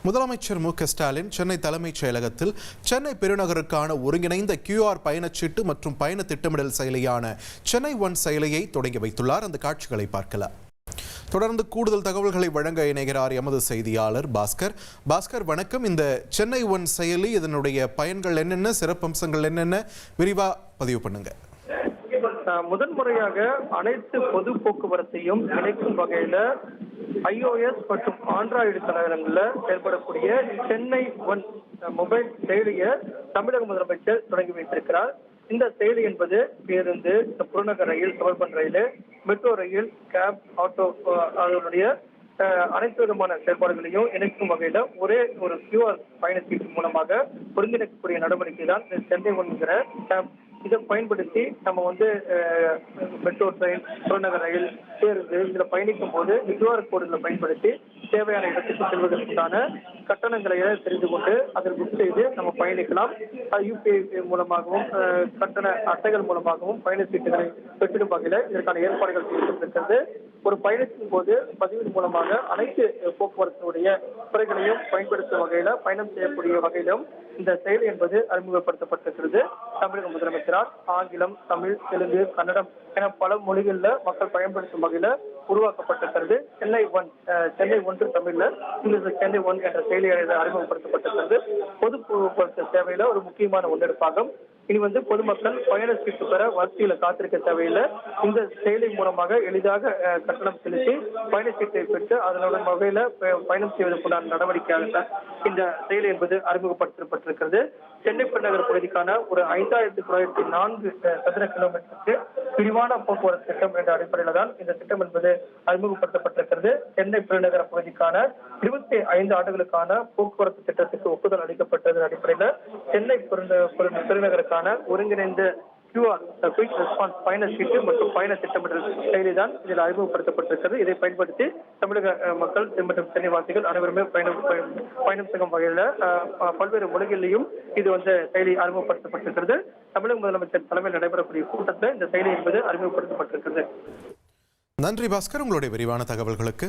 முதலமைச்சர் மு.க.ஸ்டாலின் சென்னை தலைமைச் செயலகத்தில் சென்னை பெருநகருக்கான ஒருங்கிணைந்த QR பயணச்சீட்டு மற்றும் பயண திட்டமிடல் செயலியான சென்னை ஒன் செயலியை தொடங்கி வைத்துள்ளார். அந்த காட்சிகளை பார்க்கலாம். தொடர்ந்து கூடுதல் தகவல்களை வழங்க இணைகிறார் எமது செய்தியாளர் பாஸ்கர். வணக்கம். இந்த சென்னை ஒன் செயலி, இதனுடைய பயன்கள் என்னென்ன, சிறப்பம்சங்கள் என்னென்ன, விரிவா பதிவு பண்ணுங்க. முதன்முறையாக அனைத்து பொது போக்குவரத்தையும் இணைக்கும் வகையில iOS மற்றும் ஆண்ட்ராய்டு தளங்களில் செயல்படக்கூடிய சென்னை ஒன் மொபைல் செயலியை தமிழக முதலமைச்சர் தொடங்கி வைத்திருக்கிறார். இந்த செயலி என்பது பேருந்து, புறநகர் ரயில், சபர்பன் ரயில், மெட்ரோ ரயில், கேப், ஆட்டோ அதனுடைய அனைத்து விதமான செயல்பாடுகளையும் இணைக்கும் வகையில ஒரே ஒரு QR பயணச்சீட்டு மூலமாக ஒருங்கிணைக்கக்கூடிய நடவடிக்கை தான் சென்னை ஒன்கிற கேப். இதை பயன்படுத்தி நம்ம மெட்ரோ ட்ரெயின், புறநகர் ரயில், பேருந்து இதுல பயணிக்கும் போது QR கோடுகளை பயன்படுத்தி தேவையான இடத்துக்கு செல்வதற்கான கட்டணங்களை தெரிந்து கொண்டு அதில் புக் செய்து நம்ம பயணிக்கலாம். UPI மூலமாகவும் கட்டண அட்டைகள் மூலமாகவும் பயணச்சீட்டுகளை பெற்றிடும் வகையில இதற்கான ஏற்பாடுகள் செய்யப்பட்டிருக்கிறது. ஒரு பயணத்தின் போது பதிவின் மூலமாக அனைத்து போக்குவரத்தினுடைய துறைகளையும் பயன்படுத்தும் வகையில பயணம் செய்யக்கூடிய வகையிலும் இந்த செயலி என்பது அறிமுகப்படுத்தப்பட்டிருக்கிறது. தமிழக முதலமைச்சரால் ஆங்கிலம், தமிழ், தெலுங்கு, கன்னடம் என பல மொழிகளில் மக்கள் பயன்படுத்தும் வகையில உருவாக்கப்பட்டிருக்கிறது. சென்னை ஒன்று தமிழ்ல இங்கிலீஷ் சென்னை ஒன் என்ற செயலி அறிமுகப்படுத்தப்பட்டிருக்கிறது. பொது போக்குவரத்து சேவையில ஒரு முக்கியமான முன்னெடுப்பாகும். இனி பொதுமக்கள் பயண சீட்டு பெற வரிசையில காத்திருக்க தேவையில்லை. இந்த செயலி மூலமாக எளிதாக கட்டணம் செலுத்தி பயணச்சீட்டை பெற்று அதனுடைய வகையில பயணம் செய்வதற்குண்டான நடவடிக்கையாக இந்த செயலி என்பது அறிமுகப்படுத்தப்பட்டிருக்கிறது. சென்னை பெருநகர் பகுதிக்கான ஒரு 5904 சதுர கிலோமீட்டருக்கு விரிவான போக்குவரத்து திட்டம் என்ற அடிப்படையில தான் இந்த திட்டம் என்பது அறிமுகப்படுத்தப்பட்டிருக்கிறது. சென்னை பெருநகர பகுதிக்கான 25 ஆண்டுகளுக்கான போக்குவரத்து திட்டத்துக்கு ஒப்புதல் அளிக்கப்பட்டதன் அடிப்படையில சென்னை பெருநகருக்கான ஒருங்கிணைந்த QR குயிக் ரெஸ்பான்ஸ் பயண சீட்டு மற்றும் பயண திட்டமிடல் செயலி தான் இதில் அறிமுகப்படுத்தப்பட்டிருக்கிறது. இதை பயன்படுத்தி தமிழக மக்கள் மற்றும் சென்னைவாசிகள் அனைவருமே பயணம் செய்யும் வகையில் பல்வேறு மொழிகளிலும் இது செயலி அறிமுகப்படுத்தப்பட்டிருக்கிறது. தமிழக முதலமைச்சர் தலைமையில் நடைபெறக்கூடிய கூட்டத்தில் இந்த செயலி என்பது அறிமுகப்படுத்தப்பட்டிருக்கிறது. நன்றி பாஸ்கர், உங்களுடைய விரிவான தகவல்களுக்கு.